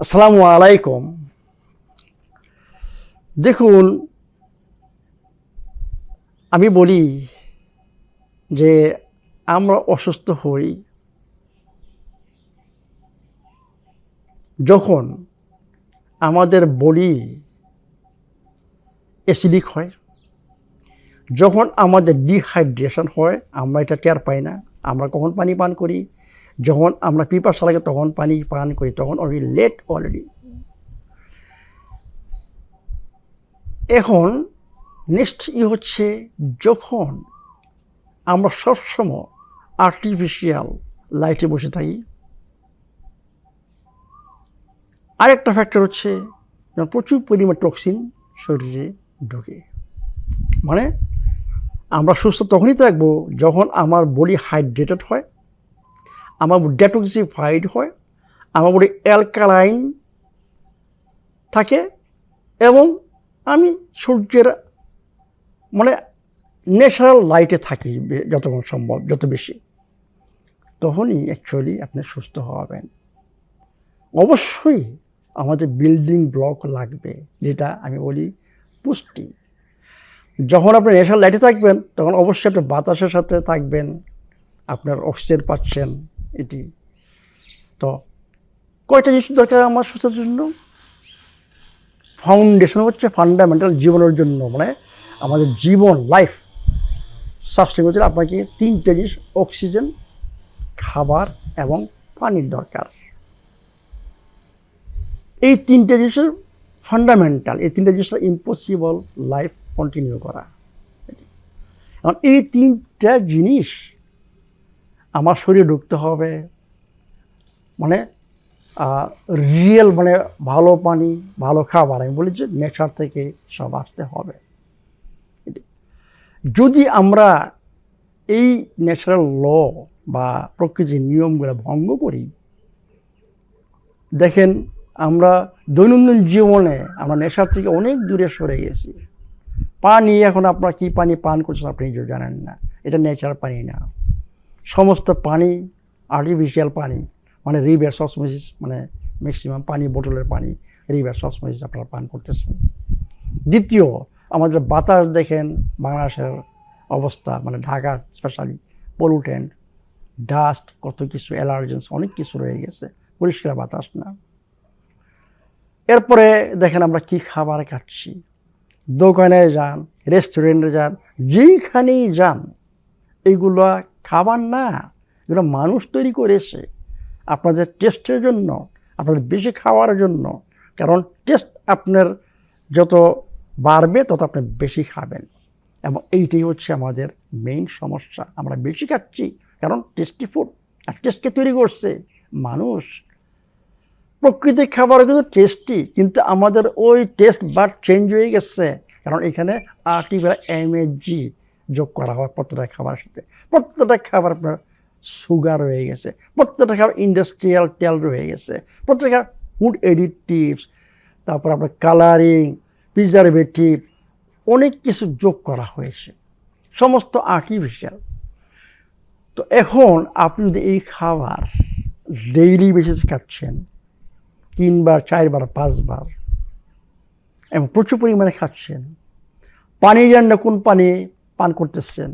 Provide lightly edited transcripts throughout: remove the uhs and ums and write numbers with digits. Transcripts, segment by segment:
আসসালামু আলাইকুম। দেখুন, আমি বলি যে আমরা অসুস্থ হই যখন আমাদের বডি অ্যাসিডিক হয়, যখন আমাদের ডিহাইড্রেশন হয় আমরা এটা টের পাই না। আমরা কখন পানি পান করি, যখন আমরা পিপাসা লাগে তখন পানি পান করি, তখন অলরেডি লেট অলরেডি। এখন নেক্সট হচ্ছে যখন আমরা সবসময় আর্টিফিশিয়াল লাইটে বসে থাকি। আরেকটা ফ্যাক্টর হচ্ছে প্রচুর পরিমাণ টক্সিন শরীরে ঢোকে। মানে আমরা সুস্থ তখনই থাকবো যখন আমার বডি হাইড্রেটেড হয়, আমার বডি ডেটক্সিফাইড হয়, আমার বডি অ্যালকালাইন থাকে এবং আমি সূর্যের মানে ন্যাচারাল লাইটে থাকি যতক্ষণ সম্ভব, যত বেশি, তখনই অ্যাকচুয়ালি আপনি সুস্থ হবেন। অবশ্যই আমাদের বিল্ডিং ব্লক লাগবে, যেটা আমি বলি পুষ্টি। যখন আপনি ন্যাচারাল লাইটে থাকবেন তখন অবশ্যই আপনি বাতাসের সাথে থাকবেন, আপনার অক্সিজেন পাচ্ছেন। এটি তো কয়টা জিনিস দরকার আমার সুস্থতার জন্য। ফাউন্ডেশন হচ্ছে ফান্ডামেন্টাল জীবনের জন্য, মানে আমাদের জীবন লাইফ সাস্টেন করতে আপনাকে তিনটে জিনিস: অক্সিজেন, খাবার এবং পানির দরকার। এই তিনটে জিনিসের ফান্ডামেন্টাল, এই তিনটে জিনিসের ইম্পসিবল লাইফ কন্টিনিউ করা। এখন এই তিনটা জিনিস আমার শরীরে ঢুকতে হবে, মানে রিয়েল, মানে ভালো পানি, ভালো খাবার। আমি বলি যে নেচার থেকে সব আসতে হবে। যদি আমরা এই ন্যাচারাল ল বা প্রকৃতির নিয়মগুলো ভঙ্গ করি, দেখেন আমরা দৈনন্দিন জীবনে আমরা নেশার থেকে অনেক দূরে সরে গেছি। পানি, এখন আপনারা কী পানি পান করছেন আপনি নিজেও জানেন না, এটা নেচার পানি না। সমস্ত পানি আর্টিফিশিয়াল পানি, মানে রিভার্স অসমোসিস, মানে ম্যাক্সিমাম পানি বোতলের পানি রিভার্স অসমোসিস আপনারা পান করতেছেন। দ্বিতীয়, আমাদের বাতাস দেখেন বাংলাদেশের অবস্থা, মানে ঢাকা স্পেশালি পলিউটেন্ট, ডাস্ট, কত কিছু অ্যালার্জেন্স, অনেক কিছু রয়ে গেছে, পরিষ্কার বাতাস না। এরপরে দেখেন আমরা কি খাবার খাচ্ছি। দোকানে যান, রেস্টুরেন্টে যান, যেইখানেই যান, এইগুলো খাবার না, এগুলো মানুষ তৈরি করেছে আপনাদের টেস্টের জন্য, আপনাদের বেশি খাওয়ার জন্য। কারণ টেস্ট আপনার যত বাড়বে তত আপনি বেশি খাবেন, এবং এইটাই হচ্ছে আমাদের মেইন সমস্যা। আমরা বেশি খাচ্ছি কারণ টেস্টি ফুড, আর টেস্টকে তৈরি করছে মানুষ। প্রকৃতির খাবার কিন্তু টেস্টি, কিন্তু আমাদের ওই টেস্ট বাট চেঞ্জ হয়ে গেছে, কারণ এখানে আর্টিফিশিয়াল এমএসজি যোগ করা হয় প্রত্যেকটা খাবারের সাথে। প্রত্যেকটা খাবার আপনার সুগার রয়ে গেছে, প্রত্যেকটা খাবার ইন্ডাস্ট্রিয়াল তেল রয়ে গেছে, প্রত্যেকটা ফুড এডিটিভস, তারপর আপনার কালারিং, প্রিজারভেটিভ, অনেক কিছু যোগ করা হয়েছে, সমস্ত আর্টিফিশিয়াল। তো এখন আপনি যদি এই খাবার ডেইলি বেসিসে খাচ্ছেন, 3 বার 4 বার 5 বার, এবং প্রচুর পরিমাণে খাচ্ছেন, পানি জানেন না কোন পানি পান করতেছেন,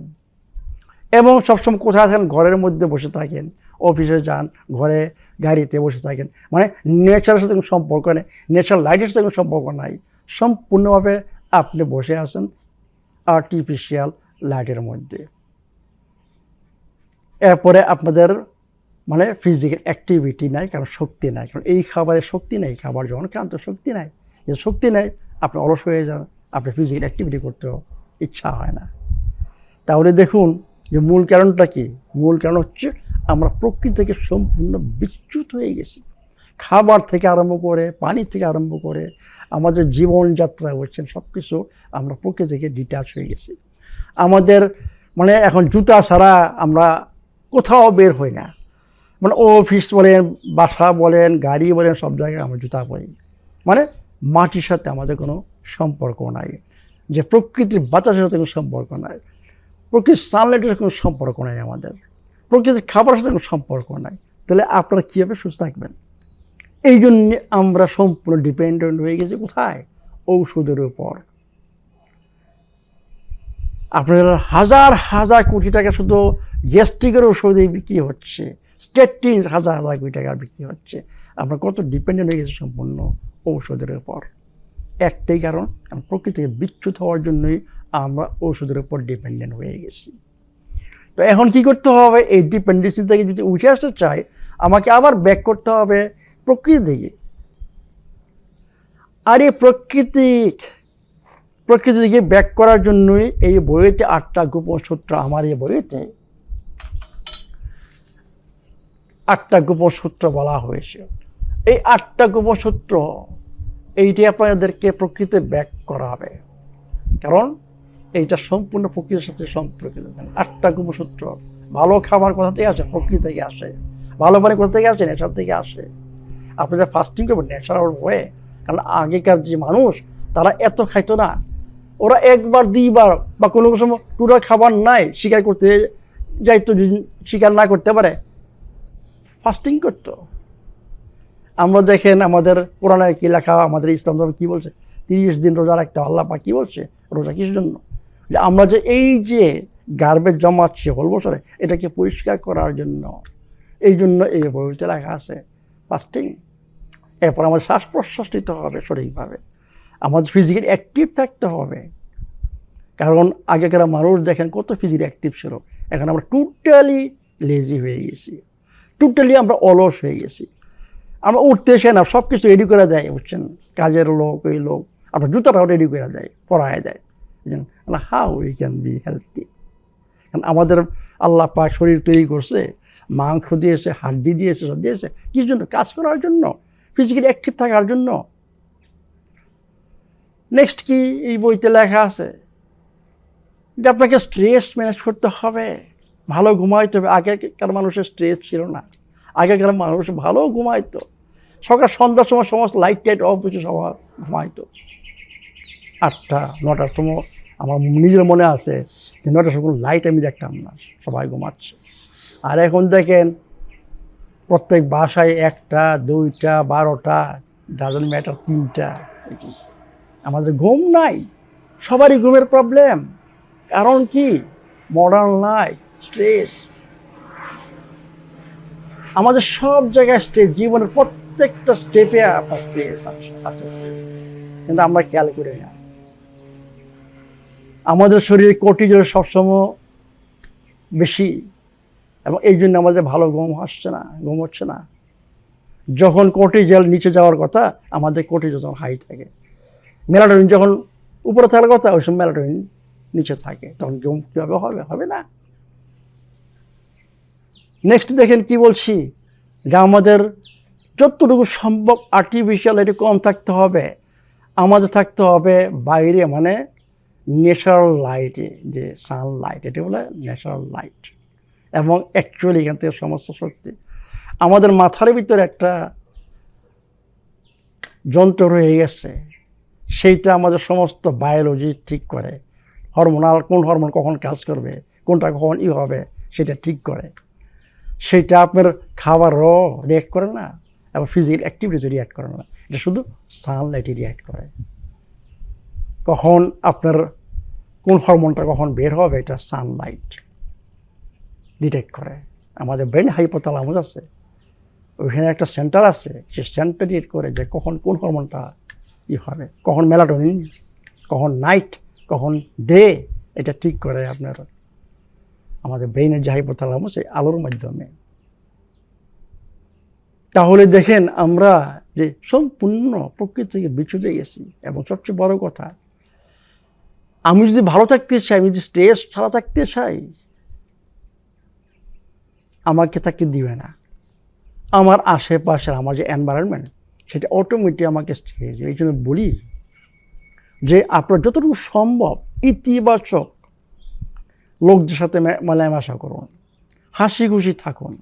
এবং সবসময় কোথায় থাকেন, ঘরের মধ্যে বসে থাকেন, অফিসে যান, ঘরে গাড়িতে বসে থাকেন, মানে নেচারের সাথে কোনো সম্পর্ক নেই, ন্যাচারাল লাইটের সাথে কোনো সম্পর্ক নাই, সম্পূর্ণভাবে আপনি বসে আছেন আর্টিফিশিয়াল লাইটের মধ্যে। এরপরে আপনাদের মানে ফিজিক্যাল অ্যাক্টিভিটি নাই, কারণ শক্তি নাই, কারণ এই খাবারের শক্তি নেই। খাবার যখন খান্ত শক্তি নাই, যে শক্তি নেই আপনি অলস হয়ে যান, আপনি ফিজিক্যাল অ্যাক্টিভিটি করতেও ইচ্ছা হয় না। তাহলে দেখুন যে মূল কারণটা কি। মূল কারণ হচ্ছে আমরা প্রকৃতি থেকে সম্পূর্ণ বিচ্যুত হয়ে গেছি। খাবার থেকে আরম্ভ করে, পানি থেকে আরম্ভ করে, আমাদের জীবনযাত্রা হচ্ছেন সব কিছু আমরা প্রকৃতি থেকে ডিট্যাচ হয়ে গেছি। আমাদের মানে এখন জুতা ছাড়া আমরা কোথাও বের হই না, মানে অফিস বলেন, বাসা বলেন, গাড়ি বলেন, সব জায়গায় আমরা জুতা পরি। মানে মাটির সাথে আমাদের কোনো সম্পর্ক নাই, যে প্রকৃতির বাতাসের সাথে কোনো সম্পর্ক নাই, প্রকৃতির সানলাইটের কোনো সম্পর্ক নাই, আমাদের প্রকৃতির খাবারের সাথে কোনো সম্পর্ক নাই। তাহলে আপনারা কীভাবে সুস্থ থাকবেন? এই জন্যে আমরা সম্পূর্ণ ডিপেন্ডেন্ট হয়ে গেছি কোথায়? ঔষধের উপর। আপনার হাজার হাজার কোটি টাকা শুধু গ্যাস্ট্রিকের ওষুধে বিক্রি হচ্ছে, স্টেটিন হাজার হাজার কোটি টাকা বিক্রি হচ্ছে। আমরা কত ডিপেন্ডেন্ট হয়ে গেছি সম্পূর্ণ ঔষধের উপর। একটাই কারণ, প্রকৃতি থেকে বিচ্যুত হওয়ার জন্যই আমরা ঔষধের উপর ডিপেন্ডেন্ট হয়ে গেছি। তো এখন কি করতে হবে? এই ডিপেন্ডেন্সি থেকে যদি উঠে আসতে চাই, আমাকে আবার ব্যাক করতে হবে প্রকৃতি থেকে। আর এই প্রকৃতি থেকে ব্যাক করার জন্যই এই বইতে 8টা গোপন সূত্র, আমার এই বইতে 8টা গোপন সূত্র বলা হয়েছে। এই 8টা গোপন সূত্র, এইটি আপনাদেরকে প্রকৃতিতে ব্যাক করা হবে, কারণ এইটা সম্পূর্ণ প্রকৃতির সাথে সম্পর্কিত। 8টা গোপন সূত্র। ভালো খাবার কোথা থেকে আসে? প্রকৃতি থেকে আসে। ভালো পানি কোথা থেকে আসে? নেচার থেকে আসে। আপনি যা ফাস্টিং করবেন ন্যাচারাল ওয়ে, কারণ আগেকার যে মানুষ তারা এত খাইতো না। ওরা একবার 2বার বা কোনো সময় টোটাল খাবার নাই, শিকার করতে যাইতো, শিকার না করতে পারে ফাস্টিং করতো। আমরা দেখেন আমাদের কোরআনে কি লেখা, আমাদের ইসলাম ধর্ম কি বলছে? 30 দিন রোজা রাখতে। আল্লাহ পাক কি বলছে? রোজা কিসের জন্য? যে আমরা যে এই যে গার্বেজ জমাচ্ছি হোল বছরে, এটাকে পরিষ্কার করার জন্য। এই জন্য এই বইতে লেখা আছে ফাস্টিং। এরপর আমাদের শ্বাস প্রশ্বাস নিতে হবে সঠিকভাবে, আমাদের ফিজিক্যালি অ্যাক্টিভ থাকতে হবে। কারণ আগেকার মানুষ দেখেন কত ফিজিক্যালি অ্যাক্টিভ ছিল, এখন আমরা টোটালি লেজি হয়ে গেছি, টোটালি আমরা অলস হয়ে গেছি। আমরা উঠতে এসে না, সব কিছু রেডি করে দেয়, বুঝছেন? কাজের লোক, ওই লোক, আপনার জুতাটাও রেডি করে দেয়, পরায় দেয়। How we can be healthy? কারণ আমাদের আল্লাহ পাক শরীর তৈরি করছে, মাংস দিয়েছে, হাড্ডি দিয়েছে, সব দিয়েছে কিসের জন্য? কাজ করার জন্য, ফিজিক্যালি অ্যাক্টিভ থাকার জন্য। নেক্সট কি এই বইতে লেখা আছে? যে আপনাকে স্ট্রেস ম্যানেজ করতে হবে, ভালো ঘুমাইতে হবে। আগেকার মানুষের স্ট্রেস ছিল না, আগেকার মানুষ ভালো ঘুমাইতো। সকাল সন্ধ্যার সময় সমস্ত লাইট টাইট অফ হয়েছে, সবার ঘুমাইতো। 8টা 9টার সময় আমার নিজের মনে আছে যে 9টার সময় লাইট আমি দেখতাম না, সবাই ঘুমাচ্ছে। আর এখন দেখেন প্রত্যেক বাসায় 1টা 2টা 12টা, ডাজেন্ট ম্যাটার 3টা। আমাদের ঘুম নাই, সবারই ঘুমের প্রবলেম। কারণ কি? Modern life, stress. আমাদের সব জায়গায় স্ট্রেস, জীবনের প্রত্যেকটা স্টেপে আপনার স্ট্রেস আসতেছে, কিন্তু আমরা খেয়াল করি না। আমাদের শরীরে কর্টিজল সবসময় বেশি, এবং এই জন্য আমাদের ভালো ঘুম হচ্ছে না। যখন কর্টিজল নিচে যাওয়ার কথা, আমাদের কর্টিজল যখন হাই থাকে। মেলাটোনিন যখন উপরে থাকার কথা, ওই সময় মেলাটোনিন নিচে থাকে, তখন ঘুম কীভাবে হবে না। নেক্সট দেখেন কি বলছি, যে আমাদের যতটুকু সম্ভব আর্টিফিশিয়াল এটি কম থাকতে হবে। আমাদের থাকতে হবে বাইরে, মানে ন্যাচারাল লাইটে, যে সানলাইট, এটি বলে ন্যাচারাল লাইট। এবং অ্যাকচুয়ালি এখান থেকে সমস্ত শক্তি আমাদের মাথার ভিতরে একটা যন্ত্র রয়ে গেছে, সেইটা আমাদের সমস্ত বায়োলজি ঠিক করে। হরমোনাল, কোন হরমোন কখন কাজ করবে, কোনটা কখন হবে, সেটা ঠিক করে। সেটা আপনার খাবারও রিঅ্যাক্ট করে না, এবং ফিজিক্যাল অ্যাক্টিভিটিতে রিঅ্যাক্ট করে না, এটা শুধু সানলাইটে রিঅ্যাক্ট করে। কখন আপনার কোন হরমোনটা কখন বের হবে, এটা সানলাইট ডিটেক্ট করে। আমাদের ব্রেন হাইপোথ্যালামাস আছে, ওইখানে একটা সেন্টার আছে, সে সেন্টার ডিটেক্ট করে যে কখন কোন হরমোনটা হবে, কখন মেলাটোনিন, কখন নাইট, কখন ডে, এটা ঠিক করে আপনার আমাদের ব্রেইনের যে হাইপোথ্যালামাস, এই আলোর মাধ্যমে। তাহলে দেখেন আমরা যে সম্পূর্ণ প্রকৃতি থেকে বিচ্যুত হয়ে গেছি। এবং সবচেয়ে বড় কথা, আমি যদি ভালো থাকতে চাই, আমি যদি স্ট্রেস ছাড়া থাকতে চাই, আমাকে থাকতে দিবে না। আমার আশেপাশের আমার যে এনভায়রনমেন্ট, সেটা অটোমেটিক আমাকে স্ট্রেস দিবে। এই জন্য বলি যে আপনার যতটুকু সম্ভব ইতিবাচক লোকদের সাথে মেলামেশা করুন, হাসি খুশি থাকুন,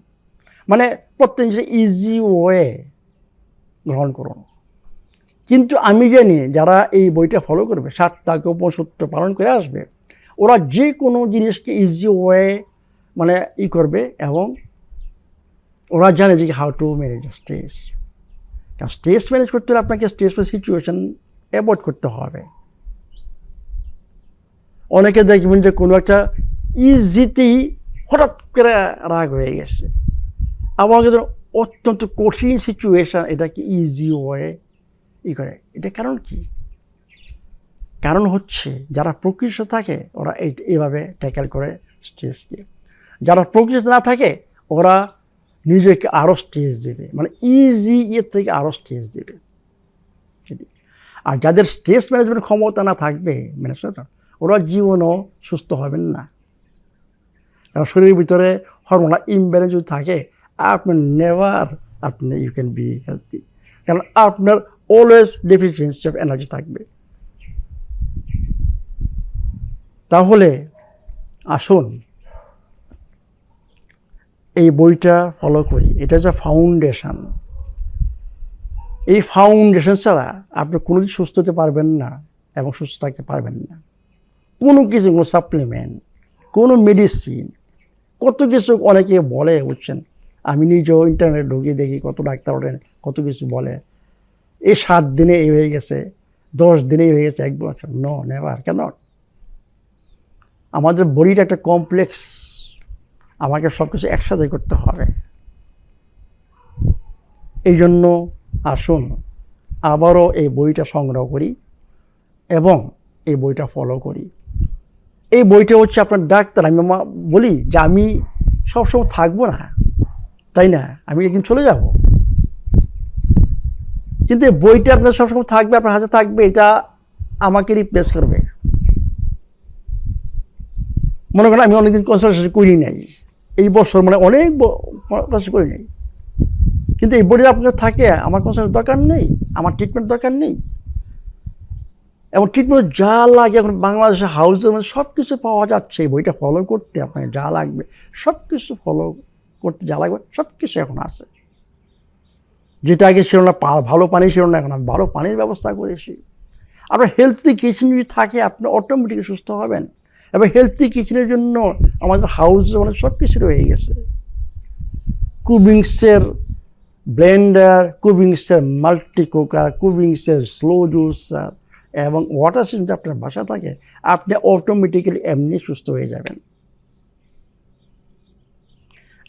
মানে প্রত্যেক জিনিস ইজি ওয়ে গ্রহণ করুন। কিন্তু আমি জানি যারা এই বইটা ফলো করবে, 7টা গোপন সূত্র পালন করে আসবে, ওরা যে কোনো জিনিসকে ইজি ওয়ে মানে করবে, এবং ওরা জানে যে হাউ টু ম্যানেজ স্ট্রেস। কারণ স্ট্রেস ম্যানেজ করতে হলে আপনাকে স্ট্রেসফুল সিচুয়েশন অ্যাভয়েড করতে হবে। অনেকে দেখবেন যে কোনো একটা ইজিতেই হঠাৎ করে রাগ হয়ে গেছে, আবার কিন্তু অত্যন্ত কঠিন সিচুয়েশান এটাকে ইজি ওয়ে করে। এটা কারণ কি? কারণ হচ্ছে যারা প্রকৃতিতে থাকে ওরা এইভাবে ট্যাকেল করে স্ট্রেস দিয়ে, যারা প্রকৃতিতে না থাকে ওরা নিজেকে আরও স্ট্রেস দেবে, মানে ইজি এর থেকে আরও স্ট্রেস দেবে। আর যাদের স্ট্রেস ম্যানেজমেন্ট ক্ষমতা না থাকবে ওরা জীবনও সুস্থ হবেন না। কারণ শরীরের ভিতরে হরমোনাল ইমব্যালেন্স যদি থাকে আপনি never you can be healthy, কারণ আপনার অলওয়েজ ডেফিসিয়েন্সি অফ এনার্জি থাকবে। তাহলে আসুন এই বইটা ফলো করি। এটা হচ্ছে ফাউন্ডেশন। এই ফাউন্ডেশন ছাড়া আপনি কোনোদিন সুস্থ হতে পারবেন না এবং সুস্থ থাকতে পারবেন না। কোনো কিছু, কোনো সাপ্লিমেন্ট, কোনো মেডিসিন, কত কিছু অনেকে বলে, বুঝছেন, আমি নিজেও ইন্টারনেট ঢুকিয়ে দেখি কত ডাক্তার ওঠেন কত কিছু বলে, এই 7 দিনে এই হয়ে গেছে, 10 দিনে হয়ে গেছে, 1 বছর। নো, নেভার, কেন? আমাদের বডিটা একটা কমপ্লেক্স, আমাকে সব কিছু একসাথে করতে হবে। এই জন্য আসুন আবারও এই বইটা সংগ্রহ করি এবং এই বইটা ফলো করি। এই বইটা হচ্ছে আপনার ডাক্তার। আমি বলি যে আমি সবসময় থাকবো না, তাই না? আমি একদিন চলে যাব, কিন্তু এই বইটা আপনার সবসময় থাকবে, আপনার হাতে থাকবে, এটা আমাকে রিপ্লেস করবে। মনে করেন আমি অনেকদিন কনসালটেশন করি নাই, এই বছর মানে অনেক কনসালটেশন করি নাই, কিন্তু এই বইটা আপনার থাকে, আমার কনসালটেশন দরকার নেই, আমার ট্রিটমেন্ট দরকার নেই। এবং ট্রিটমেন্ট যা লাগে এখন বাংলাদেশে হাউসের মধ্যে সব কিছু পাওয়া যাচ্ছে। এই বইটা ফলো করতে আপনাকে যা লাগবে সব কিছু ফলো করতে যা লাগবে সব কিছু এখন আছে। যেটা আগে ছিল না, ভালো পানি ছিল না, এখন আমি ভালো পানির ব্যবস্থা করেছি। আপনার হেলথি কিচেন যদি থাকে আপনি অটোমেটিক সুস্থ হবেন। এবং হেলথি কিচেনের জন্য আমাদের হাউসে মানে সব কিছু রয়ে গেছে। কুবিংসের ব্লেন্ডার, কুবিংসের মাল্টি কুকার, কুবিংসের স্লো জুসার এবং ওয়াটার সিস্টেম যদি আপনার বাসা থাকে আপনি অটোমেটিক্যালি এমনি সুস্থ হয়ে যাবেন।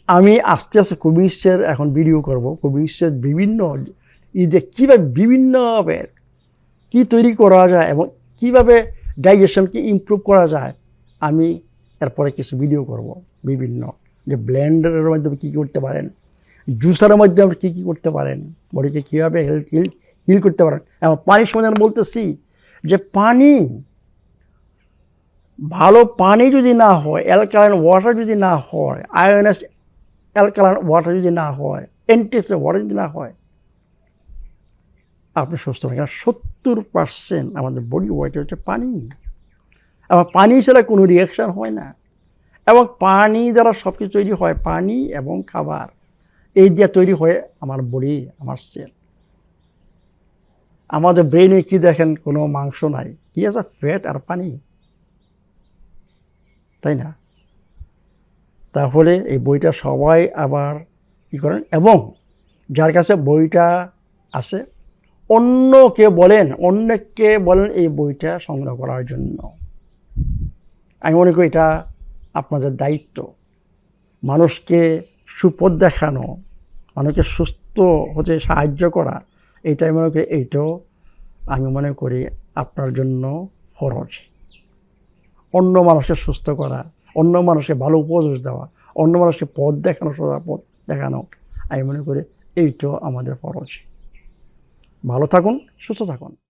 আমি আস্তে আস্তে কুবিংসের এখন ভিডিও করব, কুবিংসের বিভিন্ন কীভাবে বিভিন্নভাবে কী তৈরি করা যায় এবং কীভাবে ডাইজেশনকে ইমপ্রুভ করা যায় আমি এরপরে কিছু ভিডিও করব। বিভিন্ন যে ব্লেন্ডারের মাধ্যমে কী করতে পারেন, জুসারের মাধ্যমে কী কী করতে পারেন, বডিকে কীভাবে হিল করতে পারেন। এবং পানির সময় আমি বলতেছি যে পানি, ভালো পানি যদি না হয়, অ্যালকালাইন ওয়াটার যদি না হয়, আয়োনাস অ্যালকালাইন ওয়াটার যদি না হয়, অ্যান্টিঅক্সিডেন্ট ওয়াটার যদি না হয়, আপনি সুস্থ হবেন। কারণ 70% আমাদের বডি ওয়েট হচ্ছে পানি, এবং পানি ছাড়া কোনো রিয়াকশান হয় না। এবং পানি দ্বারা সব কিছু তৈরি হয়, পানি এবং খাবার, এই দিয়ে তৈরি হয় আমার বডি, আমার সেল। আমাদের ব্রেনে কি দেখেন, কোনো মাংস নাই, কি আছে? ফ্যাট আর পানি, তাই না? তাহলে এই বইটা সবাই আবার কী করেন, এবং যার কাছে বইটা আছে অন্যকে বলেন এই বইটা সংগ্রহ করার জন্য। আমি মনে করি এটা আপনাদের দায়িত্ব, মানুষকে সুপথ দেখানো, মানুষকে সুস্থ হতে সাহায্য করা, এইটাই মনে করি, এইটাও আমি মনে করি আপনার জন্য ফরজ। অন্য মানুষকে সুস্থ করা, অন্য মানুষকে ভালো উপদেশ দেওয়া, অন্য মানুষকে পথ দেখানো, সোজা পথ দেখানো, আমি মনে করি এইটাও আমাদের ফরজ। ভালো থাকুন, সুস্থ থাকুন।